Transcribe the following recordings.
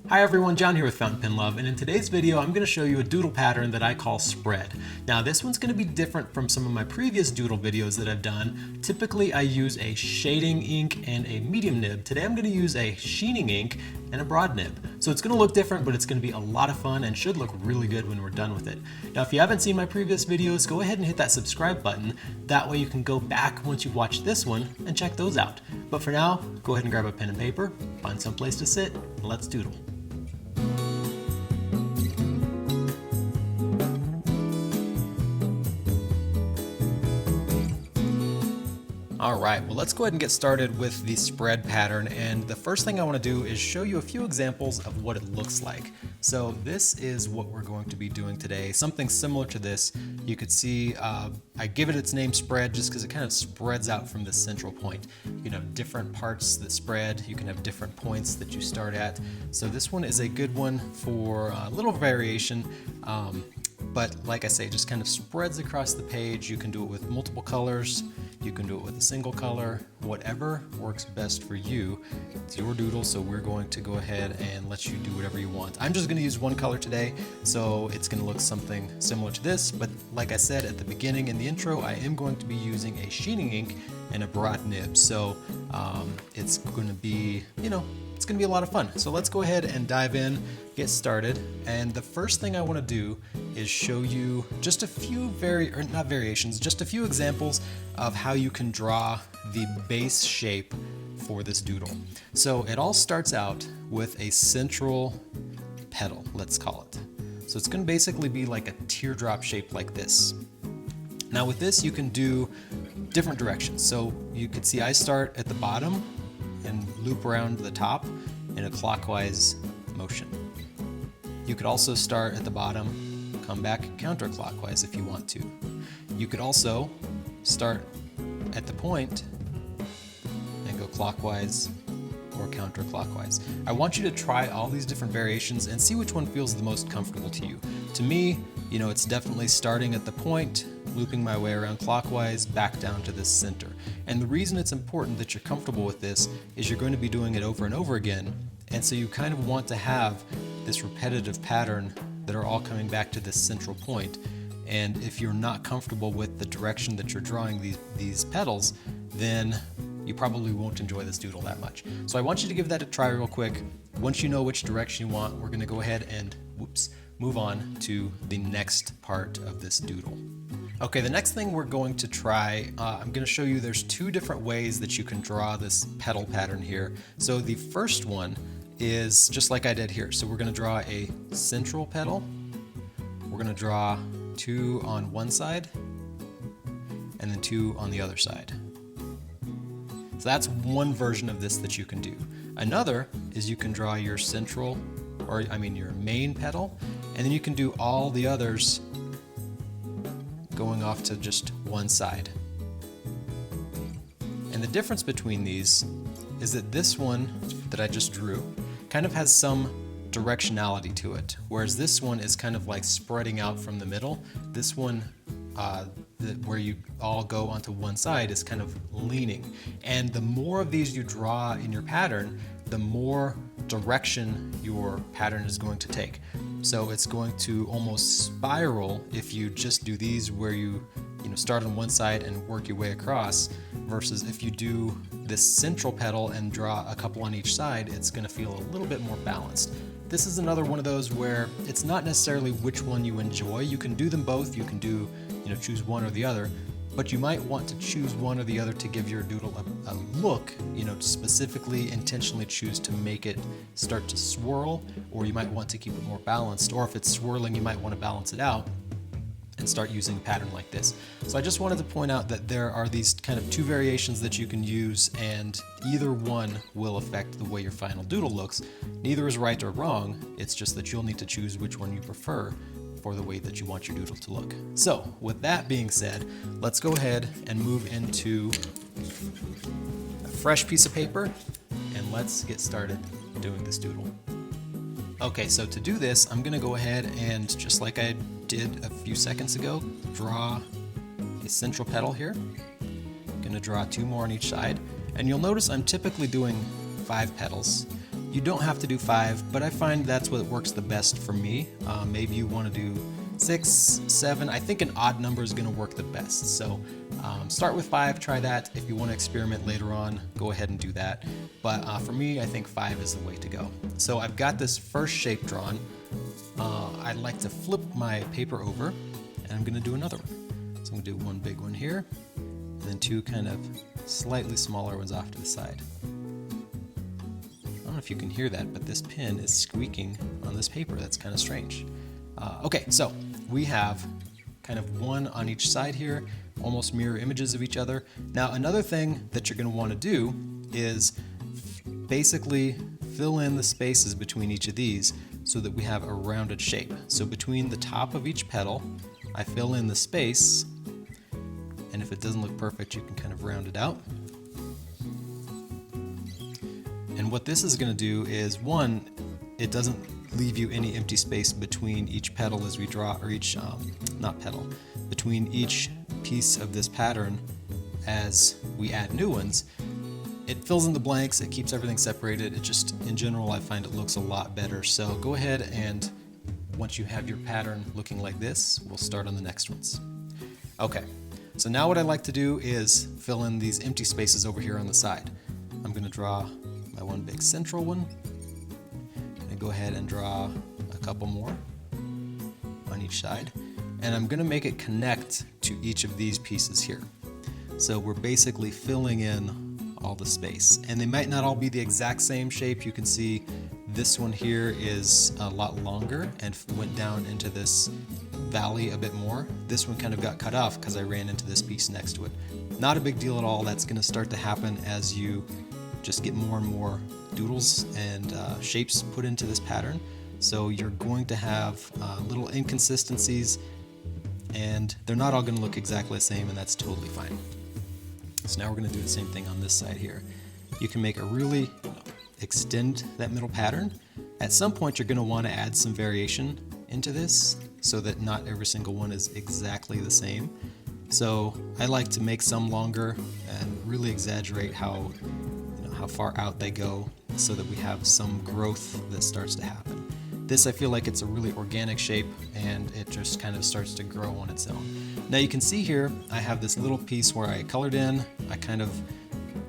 Hi everyone, John here with Fountain Pen Love, and in today's video I'm going to show you a doodle pattern that I call spread. Now this one's going to be different from some of my previous doodle videos that I've done. Typically I use a shading ink and a medium nib. Today I'm going to use a sheening ink and a broad nib. So it's going to look different, but it's going to be a lot of fun and should look really good when we're done with it. Now if you haven't seen my previous videos, go ahead and hit that subscribe button. That way you can go back once you've watched this one and check those out. But for now, go ahead and grab a pen and paper, find some place to sit, and let's doodle. Alright, well let's go ahead and get started with the spread pattern, and the first thing I want to do is show you a few examples of what it looks like. So this is what we're going to be doing today, something similar to this. You could see I give it its name spread just because it kind of spreads out from the central point. You can have different parts that spread, you can have different points that you start at. So this one is a good one for a little variation. But like I say, just kind of spreads across the page. You can do it with multiple colors, you can do it with a single color, whatever works best for you. It's your doodle, so we're going to go ahead and let you do whatever you want. I'm just going to use one color today, so it's going to look something similar to this, but like I said at the beginning in the intro, I am going to be using a sheening ink and a broad nib, so it's going to be, it's going to be a lot of fun. So let's go ahead and dive in, get started. And the first thing I want to do is show you just a few just a few examples of how you can draw the base shape for this doodle. So it all starts out with a central petal, let's call it. So it's going to basically be like a teardrop shape like this. Now with this you can do different directions. So you could see I start at the bottom and loop around the top in a clockwise motion. You could also start at the bottom, come back counterclockwise if you want to. You could also start at the point and go clockwise or counterclockwise. I want you to try all these different variations and see which one feels the most comfortable to you. To me, it's definitely starting at the point, looping my way around clockwise, back down to the center. And the reason it's important that you're comfortable with this is you're going to be doing it over and over again, and so you kind of want to have this repetitive pattern that are all coming back to this central point. And if you're not comfortable with the direction that you're drawing these petals, then you probably won't enjoy this doodle that much. So I want you to give that a try real quick. Once you know which direction you want, we're going to go ahead and move on to the next part of this doodle. Okay, the next thing we're going to try, I'm going to show you there's two different ways that you can draw this petal pattern here. So the first one is just like I did here. So we're going to draw a central petal. We're going to draw two on one side and then two on the other side. So that's one version of this that you can do. Another is you can draw your your main petal, and then you can do all the others going off to just one side. And the difference between these is that this one that I just drew kind of has some directionality to it, whereas this one is kind of like spreading out from the middle. This one, where you all go onto one side, is kind of leaning. And the more of these you draw in your pattern, the more direction your pattern is going to take. So it's going to almost spiral if you just do these where you start on one side and work your way across, versus if you do this central petal and draw a couple on each side, it's going to feel a little bit more balanced. This is another one of those where it's not necessarily which one you enjoy. You can do them both. You can do, choose one or the other, but you might want to choose one or the other to give your doodle a look, specifically intentionally choose to make it start to swirl, or you might want to keep it more balanced, or if it's swirling, you might want to balance it out and start using a pattern like this. So I just wanted to point out that there are these kind of two variations that you can use, and either one will affect the way your final doodle looks. Neither is right or wrong, it's just that you'll need to choose which one you prefer for the way that you want your doodle to look. So with that being said, let's go ahead and move into a fresh piece of paper and let's get started doing this doodle. Okay, so to do this, I'm gonna go ahead and, just like I did a few seconds ago, draw a central petal here. I'm gonna draw two more on each side, and you'll notice I'm typically doing 5 petals. You don't have to do 5, but I find that's what works the best for me. Maybe you want to do 6, 7. I think an odd number is going to work the best. So start with 5, try that. If you want to experiment later on, go ahead and do that. But for me, I think 5 is the way to go. So I've got this first shape drawn. I'd like to flip my paper over, and I'm going to do another one. So I'm going to do one big one here, and then 2 kind of slightly smaller ones off to the side. I don't know if you can hear that, but this pen is squeaking on this paper. That's kind of strange. Okay, so we have kind of one on each side here, almost mirror images of each other. Now, another thing that you're going to want to do is basically fill in the spaces between each of these so that we have a rounded shape. So between the top of each petal, I fill in the space, and if it doesn't look perfect, you can kind of round it out. And what this is going to do is, one, it doesn't leave you any empty space between each petal as we draw, or each, not petal, between each piece of this pattern as we add new ones. It fills in the blanks, it keeps everything separated. It just, in general, I find it looks a lot better. So go ahead, and once you have your pattern looking like this, we'll start on the next ones. Okay, so now what I like to do is fill in these empty spaces over here on the side. I'm going to draw my one big central one, and go ahead and draw a couple more on each side, and I'm going to make it connect to each of these pieces here. So we're basically filling in all the space, and they might not all be the exact same shape. You can see this one here is a lot longer and went down into this valley a bit more. This one kind of got cut off because I ran into this piece next to it. Not a big deal at all. That's going to start to happen as you just get more and more doodles and shapes put into this pattern. So you're going to have little inconsistencies, and they're not all going to look exactly the same, and that's totally fine. So now we're going to do the same thing on this side here. You can make a really extend that middle pattern. At some point you're going to want to add some variation into this so that not every single one is exactly the same. So I like to make some longer and really exaggerate how far out they go so that we have some growth that starts to happen. This, I feel like it's a really organic shape, and it just kind of starts to grow on its own. Now you can see here I have this little piece where I colored in. I kind of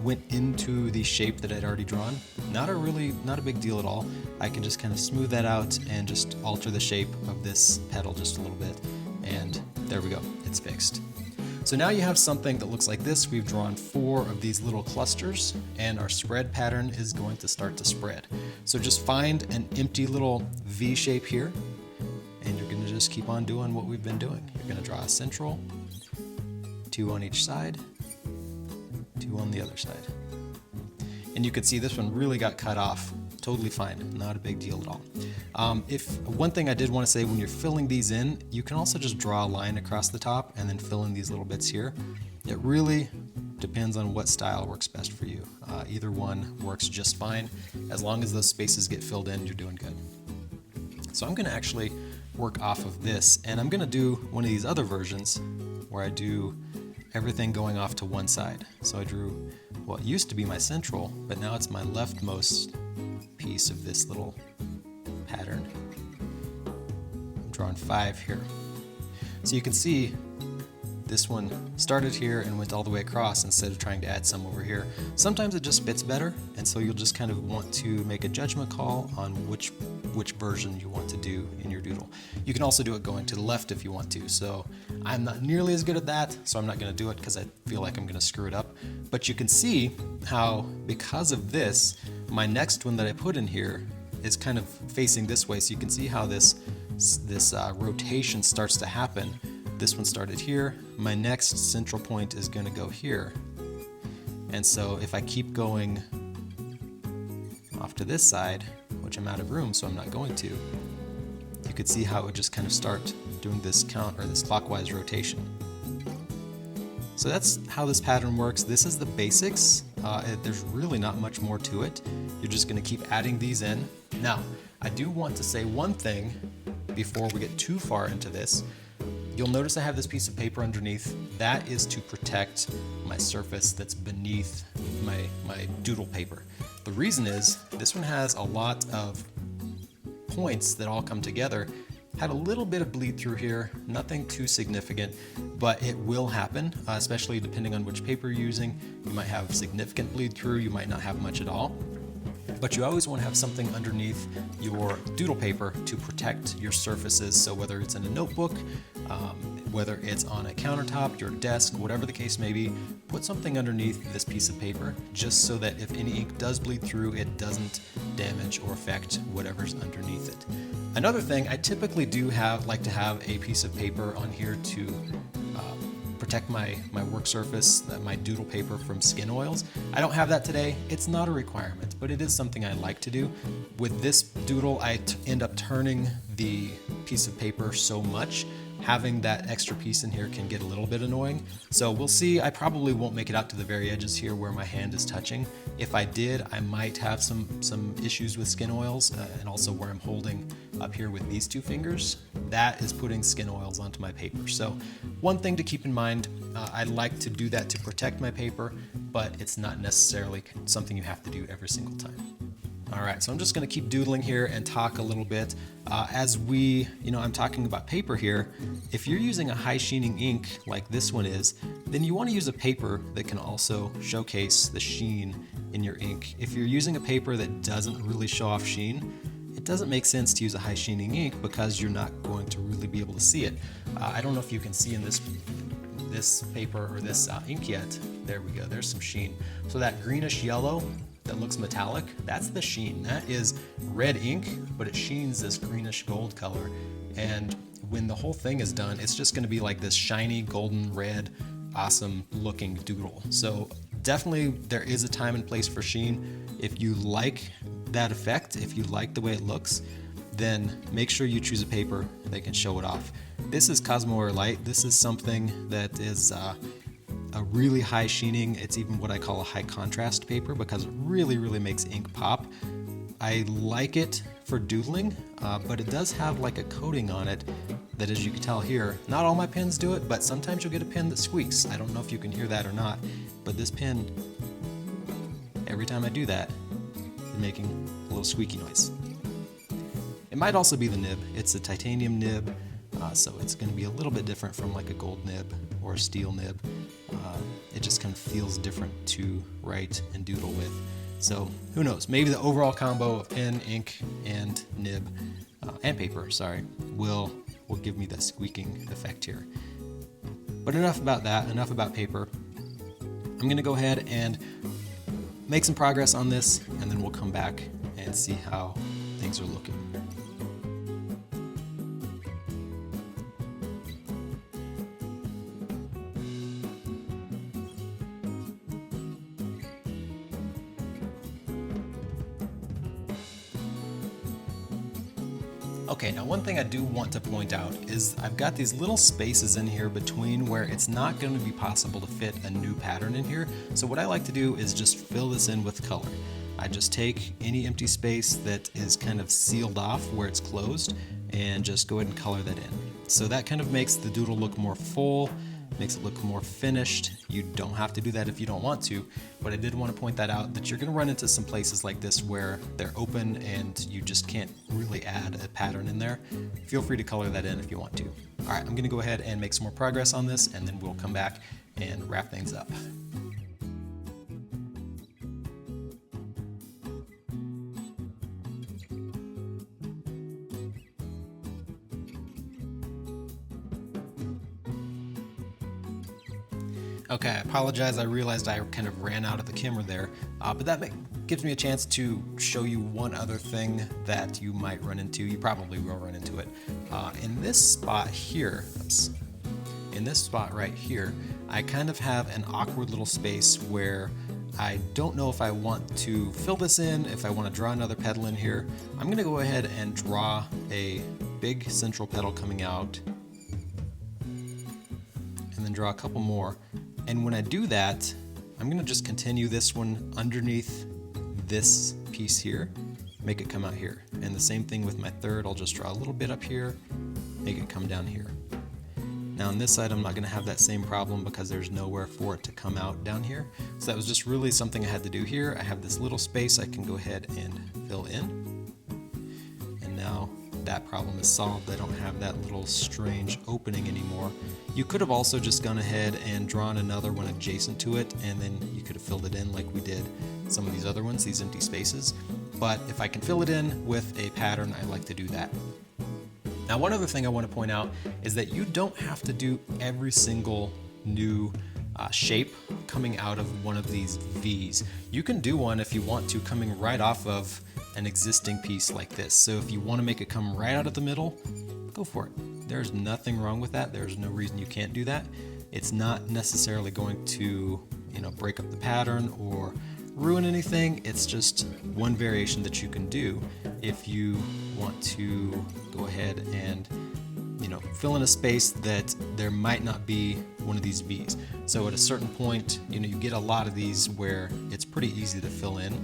went into the shape that I'd already drawn. Not a big deal at all. I can just kind of smooth that out and just alter the shape of this petal just a little bit, and there we go, it's fixed. So now you have something that looks like this. We've drawn 4 of these little clusters, and our spread pattern is going to start to spread. So just find an empty little V shape here, and you're going to just keep on doing what we've been doing. You're going to draw a central, 2 on each side, 2 on the other side. And you can see this one really got cut off. Totally fine, not a big deal at all. One thing I did want to say, when you're filling these in, you can also just draw a line across the top and then fill in these little bits here. It really depends on what style works best for you. Either one works just fine. As long as those spaces get filled in, you're doing good. So I'm going to actually work off of this, and I'm going to do one of these other versions where I do everything going off to one side. So I drew what used to be my central, but now it's my leftmost piece of this little pattern. I'm drawing 5 here. So you can see this one started here and went all the way across instead of trying to add some over here. Sometimes it just fits better, and so you'll just kind of want to make a judgment call on which version you want to do in your doodle. You can also do it going to the left if you want to. So I'm not nearly as good at that, so I'm not going to do it because I feel like I'm going to screw it up. But you can see how, because of this, my next one that I put in here is kind of facing this way. So you can see how this rotation starts to happen. This one started here. My next central point is going to go here. And so if I keep going off to this side, which I'm out of room, so I'm not going to, you could see how it would just kind of start doing this this clockwise rotation. So that's how this pattern works. This is the basics. There's really not much more to it. You're just going to keep adding these in. Now, I do want to say one thing before we get too far into this. You'll notice I have this piece of paper underneath. That is to protect my surface that's beneath my doodle paper. The reason is this one has a lot of points that all come together. Had a little bit of bleed through here, nothing too significant, but it will happen, especially depending on which paper you're using. You might have significant bleed through, you might not have much at all. But you always want to have something underneath your doodle paper to protect your surfaces. So whether it's in a notebook, whether it's on a countertop, your desk, whatever the case may be, put something underneath this piece of paper just so that if any ink does bleed through, it doesn't damage or affect whatever's underneath it. Another thing, I typically do like to have a piece of paper on here to protect my work surface, my doodle paper from skin oils. I don't have that today. It's not a requirement, but it is something I like to do. With this doodle, I end up turning the piece of paper so much, having that extra piece in here can get a little bit annoying. So we'll see. I probably won't make it out to the very edges here where my hand is touching. If I did, I might have some issues with skin oils, and also where I'm holding up here with these two fingers, that is putting skin oils onto my paper. So one thing to keep in mind, I like to do that to protect my paper, but it's not necessarily something you have to do every single time. All right, so I'm just gonna keep doodling here and talk a little bit. I'm talking about paper here. If you're using a high sheening ink like this one is, then you wanna use a paper that can also showcase the sheen in your ink. If you're using a paper that doesn't really show off sheen, it doesn't make sense to use a high sheening ink because you're not going to really be able to see it. I don't know if you can see in this paper or this ink yet. There we go, there's some sheen. So that greenish yellow that looks metallic, that's the sheen. That is red ink, but it sheens this greenish gold color. And when the whole thing is done, it's just gonna be like this shiny golden red, awesome looking doodle. So definitely there is a time and place for sheen. If you like that effect, if you like the way it looks, then make sure you choose a paper that can show it off. This is Cosmo or Light. This is something that is a really high sheening. It's even what I call a high contrast paper because it really, really makes ink pop. I like it for doodling, but it does have like a coating on it that, as you can tell here, not all my pens do it, but sometimes you'll get a pen that squeaks. I don't know if you can hear that or not, but this pen, every time I do that, it's making a little squeaky noise. It might also be the nib. It's a titanium nib, so it's going to be a little bit different from like a gold nib or a steel nib. It just kind of feels different to write and doodle with. So who knows, maybe the overall combo of pen, ink, and nib, and paper, sorry, will give me that squeaking effect here. But enough about that, enough about paper. I'm gonna go ahead and make some progress on this, and then we'll come back and see how things are looking. Okay, now one thing I do want to point out is I've got these little spaces in here between where it's not going to be possible to fit a new pattern in here. So what I like to do is just fill this in with color. I just take any empty space that is kind of sealed off where it's closed and just go ahead and color that in. So that kind of makes the doodle look more full, makes it look more finished. You don't have to do that if you don't want to, but I did want to point that out, that you're going to run into some places like this where they're open and you just can't really add a pattern in there. Feel free to color that in if you want to. All right, I'm going to go ahead and make some more progress on this, and then we'll come back and wrap things up. Okay, I apologize. I realized I kind of ran out of the camera there, but that gives me a chance to show you one other thing that you might run into. You probably will run into it. In this spot here, in this spot right here, I kind of have an awkward little space where I don't know if I want to fill this in, if I want to draw another petal in here. I'm going to go ahead and draw a big central petal coming out, and then draw a couple more. And when I do that, I'm gonna just continue this one underneath this piece here, make it come out here. And the same thing with my third, I'll just draw a little bit up here, make it come down here. Now on this side I'm not going to have that same problem because there's nowhere for it to come out down here. So that was just really something I had to do here. I have this little space I can go ahead and fill in. And now that problem is solved. I don't have that little strange opening anymore. You could have also just gone ahead and drawn another one adjacent to it, and then you could have filled it in like we did some of these other ones, these empty spaces. But if I can fill it in with a pattern, I like to do that. Now, one other thing I want to point out is that you don't have to do every single new shape coming out of one of these V's. You can do one if you want to coming right off of an existing piece like this. So if you want to make it come right out of the middle, go for it. There's nothing wrong with that. There's no reason you can't do that. It's not necessarily going to, break up the pattern or ruin anything. It's just one variation that you can do if you want to go ahead and fill in a space that there might not be one of these V's. So at a certain point, you get a lot of these where it's pretty easy to fill in,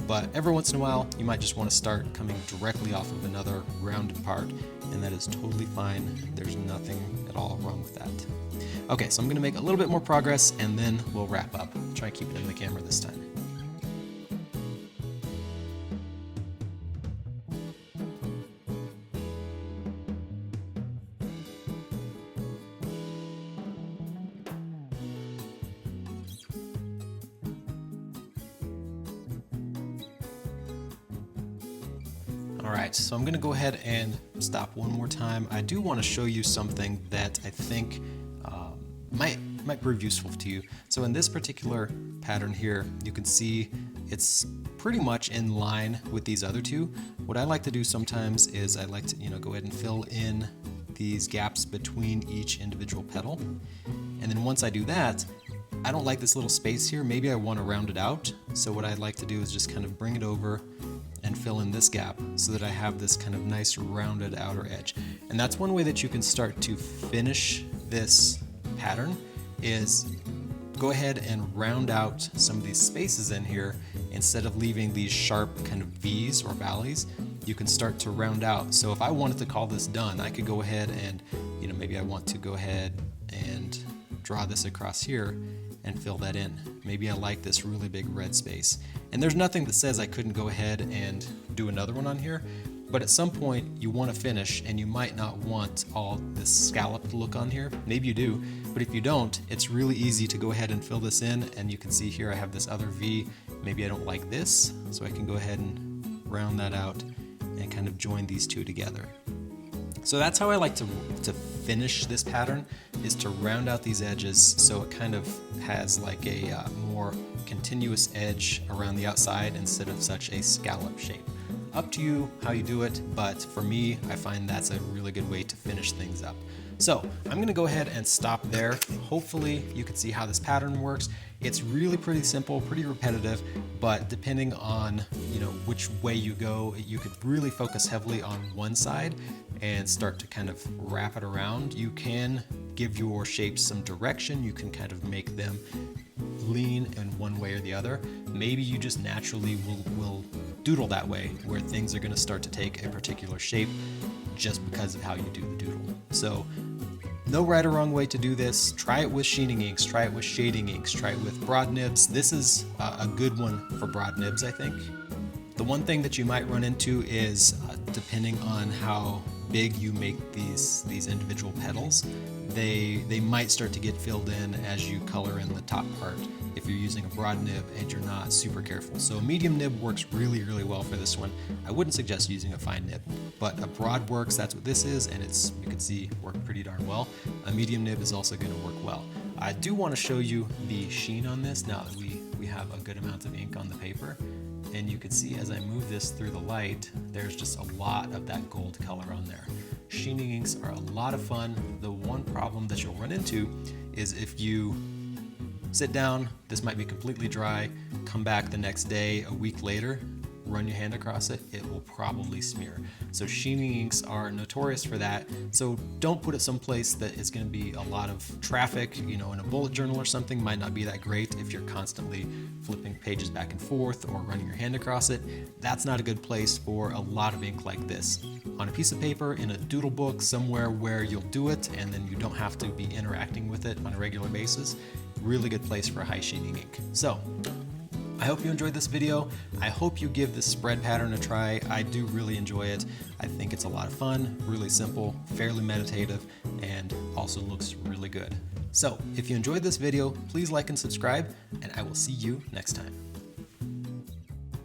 but every once in a while you might just want to start coming directly off of another rounded part, and that is totally fine. There's nothing at all wrong with that. Okay, so I'm going to make a little bit more progress and then we'll wrap up. Try and keep it in the camera this time. Alright, so I'm going to go ahead and stop one more time. I do want to show you something that I think might prove useful to you. So in this particular pattern here, you can see it's pretty much in line with these other two. What I like to do sometimes is I like to go ahead and fill in these gaps between each individual petal. And then once I do that, I don't like this little space here. Maybe I want to round it out. So what I'd like to do is just kind of bring it over and fill in this gap so that I have this kind of nice rounded outer edge. And that's one way that you can start to finish this pattern, is go ahead and round out some of these spaces in here. Instead of leaving these sharp kind of V's or valleys, you can start to round out. So if I wanted to call this done, I could go ahead and maybe I want to go ahead and draw this across here and fill that in. Maybe I like this really big red space. And there's nothing that says I couldn't go ahead and do another one on here, but at some point you want to finish and you might not want all this scalloped look on here. Maybe you do, but if you don't, it's really easy to go ahead and fill this in, and you can see here I have this other V. Maybe I don't like this, so I can go ahead and round that out and kind of join these two together. So that's how I like to finish this pattern, is to round out these edges so it kind of has like a more continuous edge around the outside instead of such a scallop shape. Up to you how you do it, but for me, I find that's a really good way to finish things up. So I'm going to go ahead and stop there. Hopefully you can see how this pattern works. It's really pretty simple, pretty repetitive, but depending on which way you go, you could really focus heavily on one side and start to kind of wrap it around. You can give your shapes some direction. You can kind of make them lean in one way or the other. Maybe you just naturally will doodle that way, where things are going to start to take a particular shape just because of how you do the doodle. So no right or wrong way to do this. Try it with sheening inks, try it with shading inks, try it with broad nibs. This is a good one for broad nibs, I think. The one thing that you might run into is depending on how big you make these individual petals, they might start to get filled in as you color in the top part if you're using a broad nib and you're not super careful. So a medium nib works really, really well for this one. I wouldn't suggest using a fine nib, but a broad works. That's what this is, and you can see worked pretty darn well. A medium nib is also going to work well. I do want to show you the sheen on this now that we have a good amount of ink on the paper. And you can see as I move this through the light, there's just a lot of that gold color on there. Sheening inks are a lot of fun. The one problem that you'll run into is if you sit down, this might be completely dry, come back the next day, a week later, run your hand across it, it will probably smear. So sheening inks are notorious for that. So don't put it someplace that is going to be a lot of traffic, you know, in a bullet journal or something might not be that great if you're constantly flipping pages back and forth or running your hand across it. That's not a good place for a lot of ink like this. On a piece of paper, in a doodle book, somewhere where you'll do it and then you don't have to be interacting with it on a regular basis, really good place for high sheening ink. So I hope you enjoyed this video. I hope you give this spread pattern a try. I do really enjoy it. I think it's a lot of fun, really simple, fairly meditative, and also looks really good. So if you enjoyed this video, please like and subscribe, and I will see you next time.